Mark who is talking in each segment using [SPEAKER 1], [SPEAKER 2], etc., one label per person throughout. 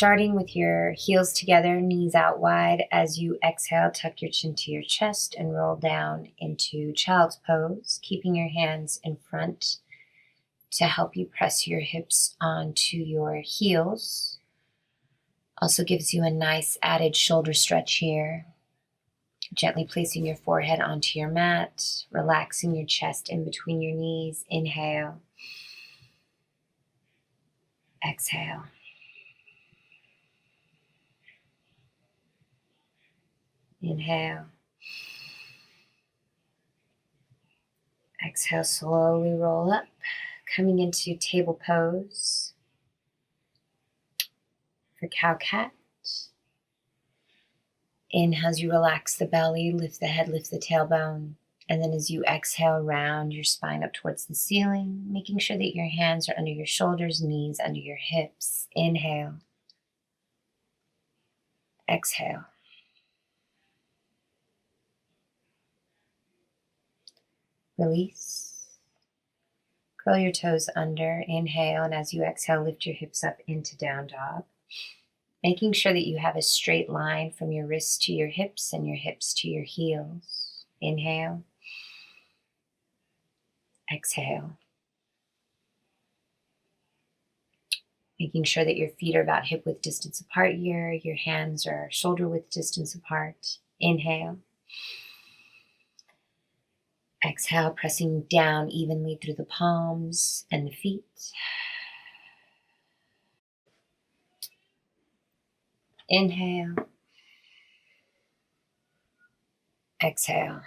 [SPEAKER 1] Starting with your heels together, knees out wide. As you exhale, tuck your chin to your chest and roll down into child's pose, keeping your hands in front to help you press your hips onto your heels. Also gives you a nice added shoulder stretch here. Gently placing your forehead onto your mat, relaxing your chest in between your knees. Inhale. Exhale. Inhale. Exhale, slowly roll up, coming into table pose for cow-cat. Inhale as you relax the belly, lift the head, lift the tailbone. And then as you exhale, round your spine up towards the ceiling, making sure that your hands are under your shoulders, knees under your hips. Inhale. Exhale. Release. Curl your toes under. Inhale, and as you exhale, lift your hips up into down dog. Making sure that you have a straight line from your wrists to your hips and your hips to your heels. Inhale. Exhale. Making sure that your feet are about hip width distance apart here. Your hands are shoulder width distance apart. Inhale. Exhale, pressing down evenly through the palms and the feet. Inhale. Exhale.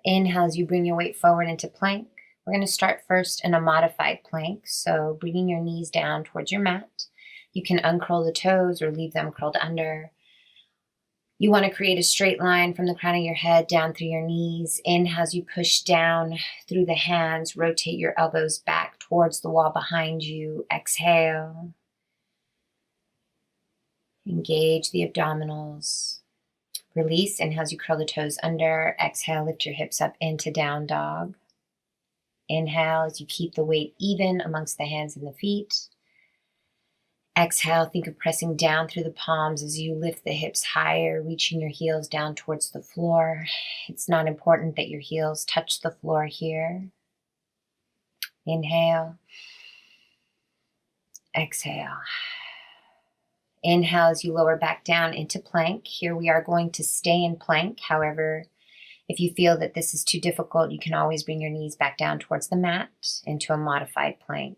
[SPEAKER 1] Inhale as you bring your weight forward into plank. We're going to start first in a modified plank. So bringing your knees down towards your mat. You can uncurl the toes or leave them curled under. You want to create a straight line from the crown of your head down through your knees. Inhale as you push down through the hands. Rotate your elbows back towards the wall behind you. Exhale. Engage the abdominals. Release. Inhale as you curl the toes under. Exhale, lift your hips up into down dog. Inhale as you keep the weight even amongst the hands and the feet. Exhale, think of pressing down through the palms as you lift the hips higher, reaching your heels down towards the floor. It's not important that your heels touch the floor here. Inhale. Exhale. Inhale as you lower back down into plank. Here we are going to stay in plank. However, if you feel that this is too difficult, you can always bring your knees back down towards the mat into a modified plank.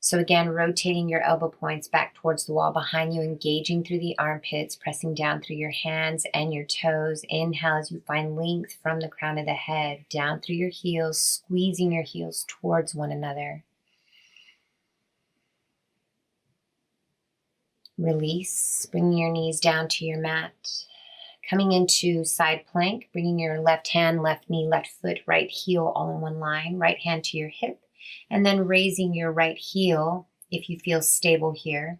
[SPEAKER 1] So again, rotating your elbow points back towards the wall behind you, engaging through the armpits, pressing down through your hands and your toes. Inhale as you find length from the crown of the head, down through your heels, squeezing your heels towards one another. Release, bringing your knees down to your mat. Coming into side plank, bringing your left hand, left knee, left foot, right heel all in one line, right hand to your hip. And then raising your right heel, if you feel stable here,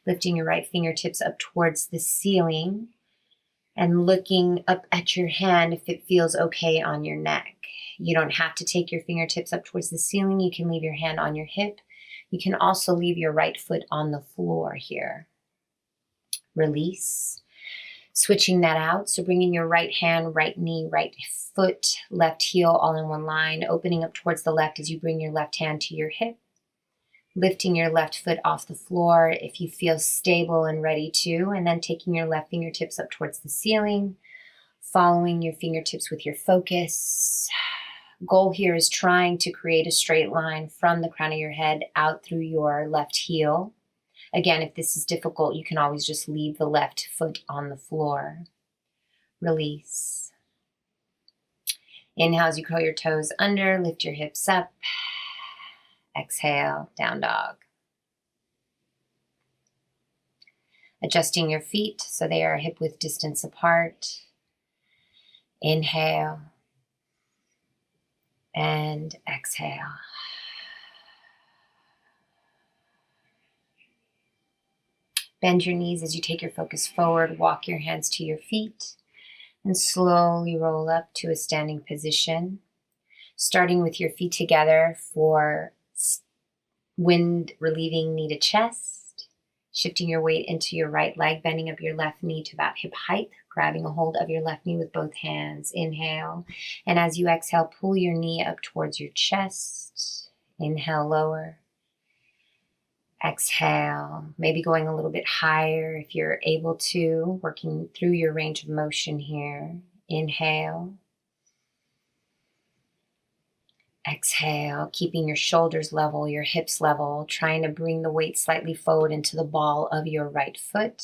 [SPEAKER 1] lifting your right fingertips up towards the ceiling and looking up at your hand if it feels okay on your neck. You don't have to take your fingertips up towards the ceiling. You can leave your hand on your hip. You can also leave your right foot on the floor here. Release. Switching that out, so bringing your right hand, right knee, right foot, left heel all in one line, opening up towards the left as you bring your left hand to your hip, lifting your left foot off the floor if you feel stable and ready to, and then taking your left fingertips up towards the ceiling, following your fingertips with your focus. Goal here is trying to create a straight line from the crown of your head out through your left heel. Again, if this is difficult, you can always just leave the left foot on the floor. Release. Inhale as you curl your toes under, lift your hips up. Exhale, down dog. Adjusting your feet so they are hip width distance apart. Inhale and exhale. Bend your knees as you take your focus forward. Walk your hands to your feet and slowly roll up to a standing position. Starting with your feet together for wind relieving knee to chest. Shifting your weight into your right leg, bending up your left knee to about hip height, grabbing a hold of your left knee with both hands. Inhale. And as you exhale, pull your knee up towards your chest. Inhale, lower. Exhale, maybe going a little bit higher if you're able to, working through your range of motion here. Inhale. Exhale, keeping your shoulders level, your hips level, trying to bring the weight slightly forward into the ball of your right foot.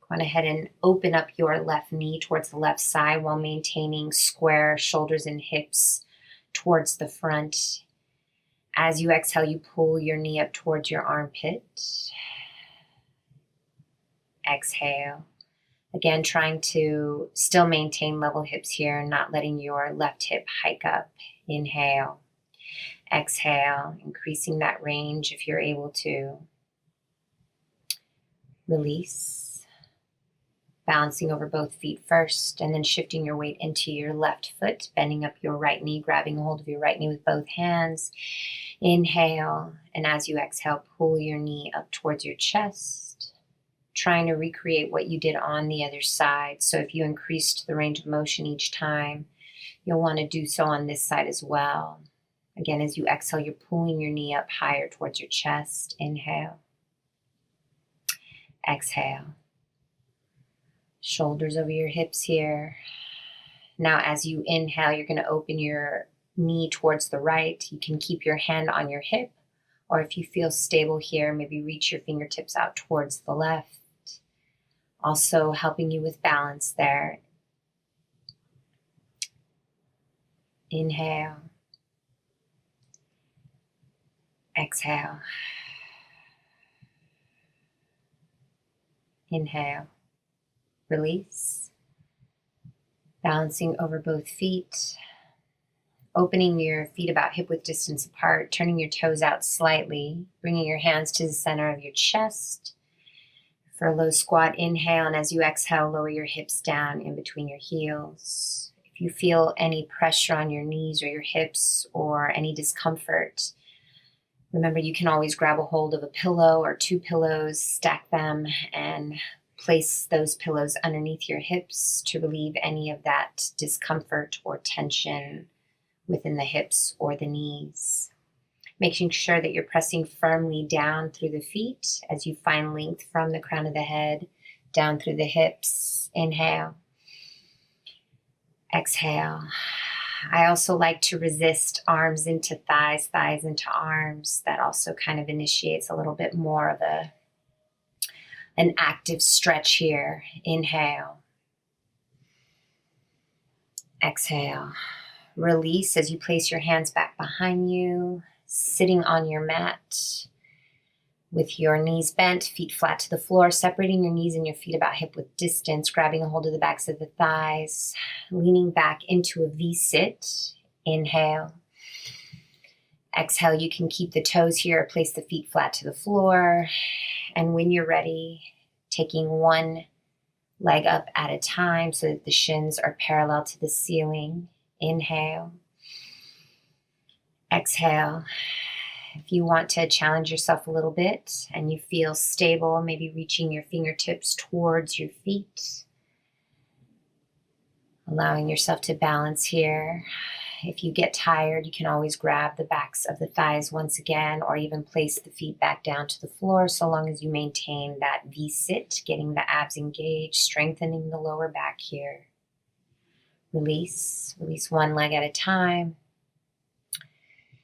[SPEAKER 1] Go on ahead and open up your left knee towards the left side while maintaining square shoulders and hips towards the front. As you exhale, you pull your knee up towards your armpit. Exhale. Again, trying to still maintain level hips here, not letting your left hip hike up. Inhale. Exhale, increasing that range if you're able to. Release. Balancing over both feet first, and then shifting your weight into your left foot, bending up your right knee, grabbing a hold of your right knee with both hands. Inhale, and as you exhale, pull your knee up towards your chest, trying to recreate what you did on the other side. So if you increased the range of motion each time, you'll want to do so on this side as well. Again, as you exhale, you're pulling your knee up higher towards your chest. Inhale. Exhale. Shoulders over your hips here. Now, as you inhale, you're going to open your knee towards the right. You can keep your hand on your hip, or if you feel stable here, maybe reach your fingertips out towards the left. Also helping you with balance there. Inhale. Exhale. Inhale. Release. Balancing over both feet. Opening your feet about hip-width distance apart, turning your toes out slightly, bringing your hands to the center of your chest. For a low squat, inhale, and as you exhale, lower your hips down in between your heels. If you feel any pressure on your knees or your hips or any discomfort, remember you can always grab a hold of a pillow or two pillows, stack them, and place those pillows underneath your hips to relieve any of that discomfort or tension within the hips or the knees. Making sure that you're pressing firmly down through the feet as you find length from the crown of the head down through the hips. Inhale. Exhale. I also like to resist arms into thighs, thighs into arms. That also kind of initiates a little bit more of an active stretch here. Inhale. Exhale. Release as you place your hands back behind you, sitting on your mat with your knees bent, feet flat to the floor, separating your knees and your feet about hip-width distance, grabbing a hold of the backs of the thighs, leaning back into a V-sit. Inhale. Exhale, you can keep the toes here, place the feet flat to the floor, and when you're ready, taking one leg up at a time so that the shins are parallel to the ceiling. Inhale. Exhale. If you want to challenge yourself a little bit and you feel stable, maybe reaching your fingertips towards your feet. Allowing yourself to balance here. If you get tired, you can always grab the backs of the thighs once again, or even place the feet back down to the floor, so long as you maintain that V-sit, getting the abs engaged, strengthening the lower back here. Release. Release one leg at a time.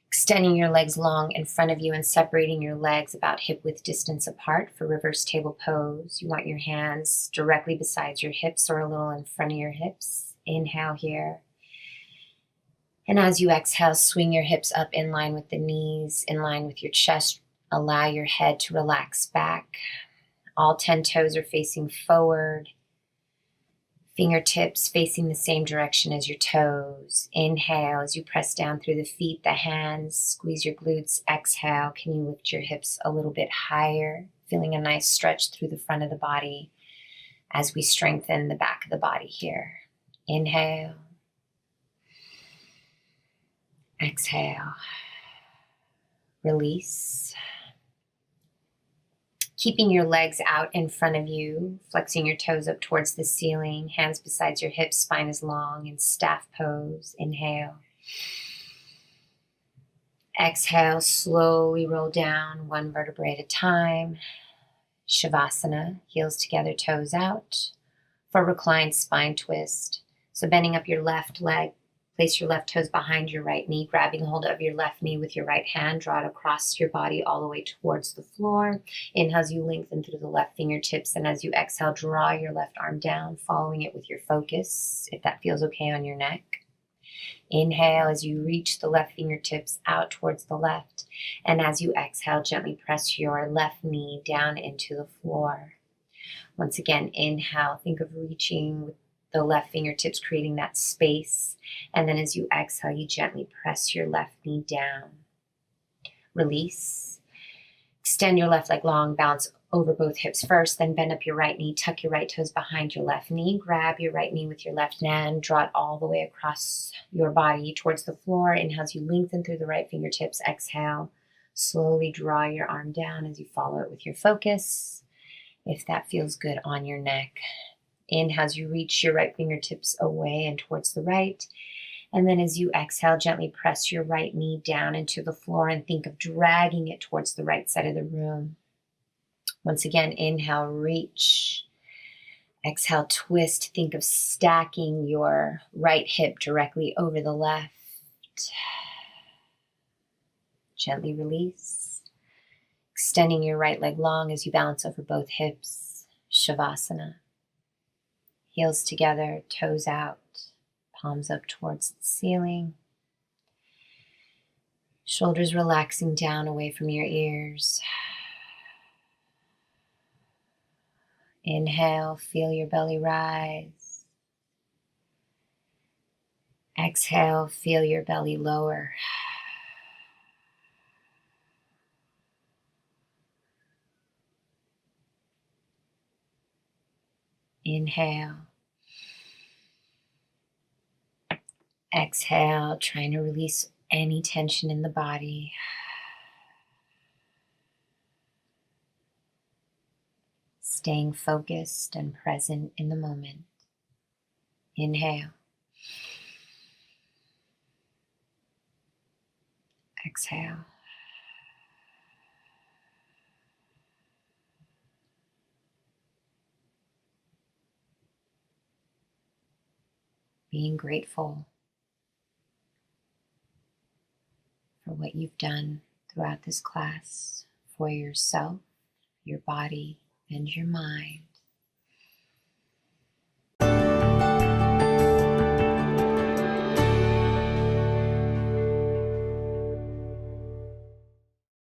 [SPEAKER 1] Extending your legs long in front of you and separating your legs about hip-width distance apart for reverse table pose. You want your hands directly beside your hips or a little in front of your hips. Inhale here. And as you exhale, swing your hips up in line with the knees, in line with your chest. Allow your head to relax back. All 10 toes are facing forward. Fingertips facing the same direction as your toes. Inhale as you press down through the feet, the hands, squeeze your glutes. Exhale, can you lift your hips a little bit higher? Feeling a nice stretch through the front of the body as we strengthen the back of the body here. Inhale. Exhale. Release. Keeping your legs out in front of you, flexing your toes up towards the ceiling, hands beside your hips, spine is long, in staff pose. Inhale. Exhale, slowly roll down one vertebrae at a time. Shavasana, heels together, toes out. For reclined spine twist. So bending up your left leg, place your left toes behind your right knee, grabbing hold of your left knee with your right hand, draw it across your body all the way towards the floor. Inhale as you lengthen through the left fingertips, and as you exhale, draw your left arm down, following it with your focus, if that feels okay on your neck. Inhale as you reach the left fingertips out towards the left, and as you exhale, gently press your left knee down into the floor. Once again, inhale, think of reaching with the left fingertips, creating that space. And then as you exhale, you gently press your left knee down. Release. Extend your left leg long, bounce over both hips first, then bend up your right knee, tuck your right toes behind your left knee, grab your right knee with your left hand, draw it all the way across your body towards the floor. Inhale as you lengthen through the right fingertips. Exhale, slowly draw your arm down as you follow it with your focus, if that feels good on your neck. Inhale as you reach your right fingertips away and towards the right. And then as you exhale, gently press your right knee down into the floor and think of dragging it towards the right side of the room. Once again, inhale, reach. Exhale, twist. Think of stacking your right hip directly over the left. Gently release. Extending your right leg long as you balance over both hips. Shavasana. Heels together, toes out, palms up towards the ceiling. Shoulders relaxing down away from your ears. Inhale, feel your belly rise. Exhale, feel your belly lower. Inhale. Exhale, trying to release any tension in the body. Staying focused and present in the moment. Inhale. Exhale. Being grateful for what you've done throughout this class for yourself, your body, and your mind.